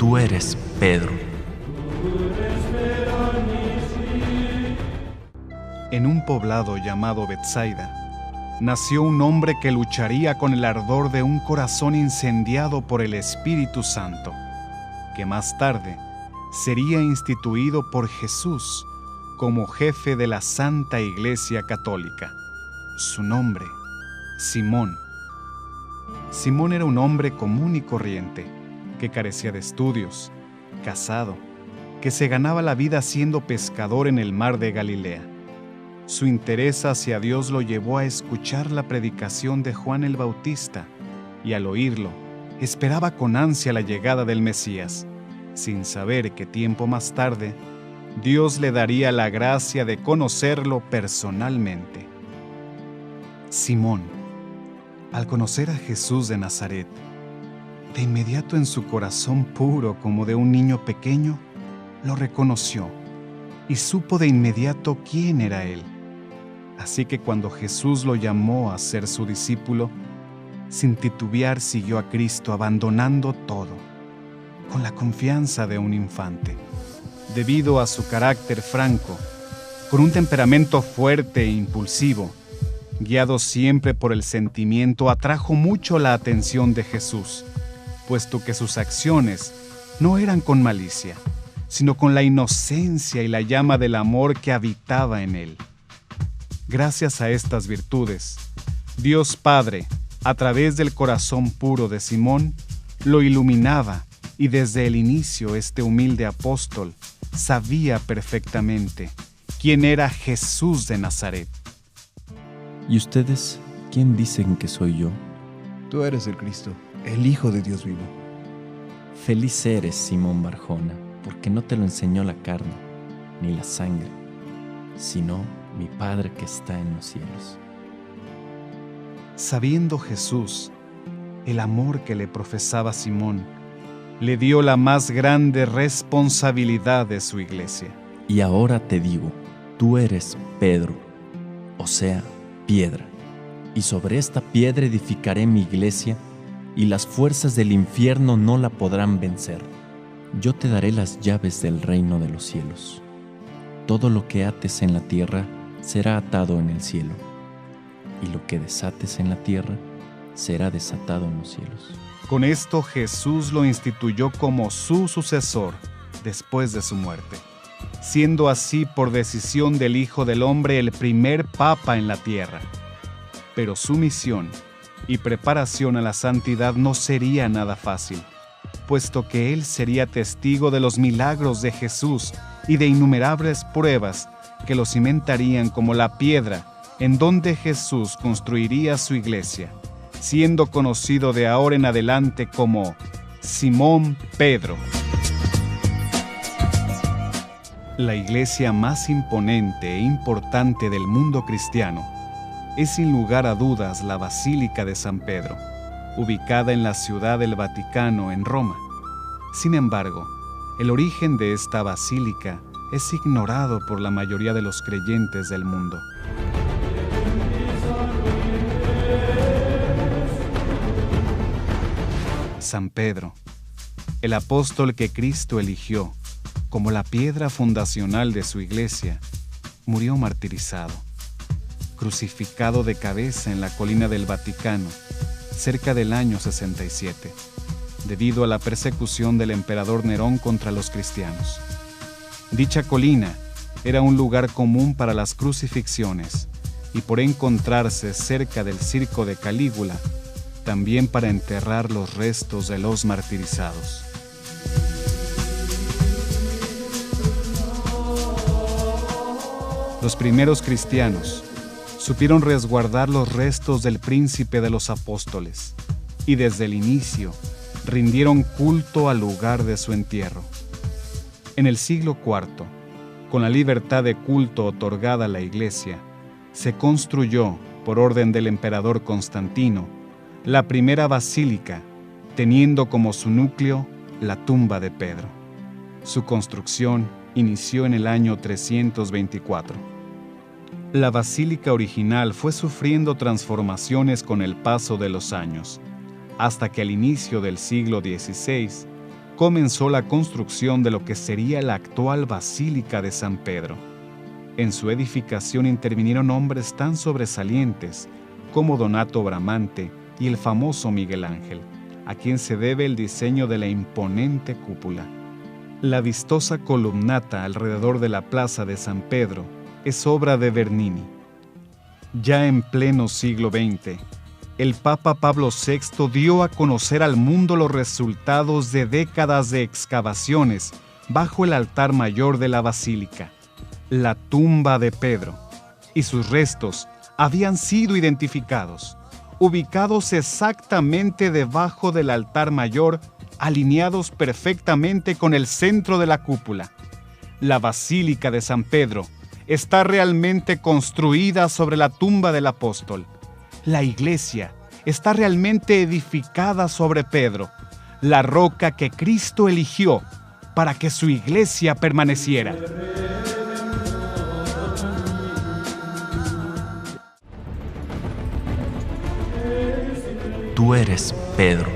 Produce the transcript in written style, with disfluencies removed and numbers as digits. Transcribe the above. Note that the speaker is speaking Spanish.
tú eres Pedro. En un poblado llamado Betsaida, nació un hombre que lucharía con el ardor de un corazón incendiado por el Espíritu Santo, que más tarde sería instituido por Jesús como jefe de la Santa Iglesia Católica. Su nombre, Simón. Simón era un hombre común y corriente, que carecía de estudios, casado, que se ganaba la vida siendo pescador en el mar de Galilea. Su interés hacia Dios lo llevó a escuchar la predicación de Juan el Bautista, y al oírlo, esperaba con ansia la llegada del Mesías, sin saber que tiempo más tarde, Dios le daría la gracia de conocerlo personalmente. Simón, al conocer a Jesús de Nazaret, de inmediato en su corazón puro como de un niño pequeño, lo reconoció y supo de inmediato quién era él. Así que cuando Jesús lo llamó a ser su discípulo, sin titubear siguió a Cristo abandonando todo, con la confianza de un infante. Debido a su carácter franco, con un temperamento fuerte e impulsivo, guiado siempre por el sentimiento, atrajo mucho la atención de Jesús, puesto que sus acciones no eran con malicia, sino con la inocencia y la llama del amor que habitaba en él. Gracias a estas virtudes, Dios Padre, a través del corazón puro de Simón, lo iluminaba, y desde el inicio este humilde apóstol sabía perfectamente quién era Jesús de Nazaret. ¿Y ustedes quién dicen que soy yo? Tú eres el Cristo, el Hijo de Dios vivo. Feliz eres, Simón Barjona, porque no te lo enseñó la carne, ni la sangre, sino mi Padre que está en los cielos. Sabiendo Jesús el amor que le profesaba Simón, le dio la más grande responsabilidad de su iglesia. Y ahora te digo, tú eres Pedro, o sea, piedra, y sobre esta piedra edificaré mi iglesia, y las fuerzas del infierno no la podrán vencer. Yo te daré las llaves del reino de los cielos. Todo lo que ates en la tierra será atado en el cielo, y lo que desates en la tierra será desatado en los cielos. Con esto Jesús lo instituyó como su sucesor después de su muerte, siendo así por decisión del Hijo del Hombre el primer Papa en la tierra. Pero su misión y preparación a la santidad no sería nada fácil, puesto que él sería testigo de los milagros de Jesús y de innumerables pruebas que lo cimentarían como la piedra en donde Jesús construiría su iglesia, siendo conocido de ahora en adelante como Simón Pedro. La iglesia más imponente e importante del mundo cristiano es sin lugar a dudas la Basílica de San Pedro, ubicada en la Ciudad del Vaticano en Roma. Sin embargo, el origen de esta basílica es ignorado por la mayoría de los creyentes del mundo. San Pedro, el apóstol que Cristo eligió como la piedra fundacional de su iglesia, murió martirizado, crucificado de cabeza en la colina del Vaticano, cerca del año 67, debido a la persecución del emperador Nerón contra los cristianos. Dicha colina era un lugar común para las crucifixiones y por encontrarse cerca del circo de Calígula, también para enterrar los restos de los martirizados. Los primeros cristianos supieron resguardar los restos del príncipe de los apóstoles y desde el inicio rindieron culto al lugar de su entierro. En el siglo IV, con la libertad de culto otorgada a la Iglesia, se construyó, por orden del emperador Constantino, la primera basílica, teniendo como su núcleo la tumba de Pedro. Su construcción inició en el año 324. La basílica original fue sufriendo transformaciones con el paso de los años, hasta que al inicio del siglo XVI comenzó la construcción de lo que sería la actual Basílica de San Pedro. En su edificación intervinieron hombres tan sobresalientes como Donato Bramante y el famoso Miguel Ángel, a quien se debe el diseño de la imponente cúpula. La vistosa columnata alrededor de la plaza de San Pedro es obra de Bernini. Ya en pleno siglo XX, el Papa Pablo VI dio a conocer al mundo los resultados de décadas de excavaciones bajo el altar mayor de la basílica, la tumba de Pedro, y sus restos habían sido identificados, ubicados exactamente debajo del altar mayor, alineados perfectamente con el centro de la cúpula. La Basílica de San Pedro está realmente construida sobre la tumba del apóstol. La iglesia está realmente edificada sobre Pedro, la roca que Cristo eligió para que su iglesia permaneciera. Tú eres Pedro,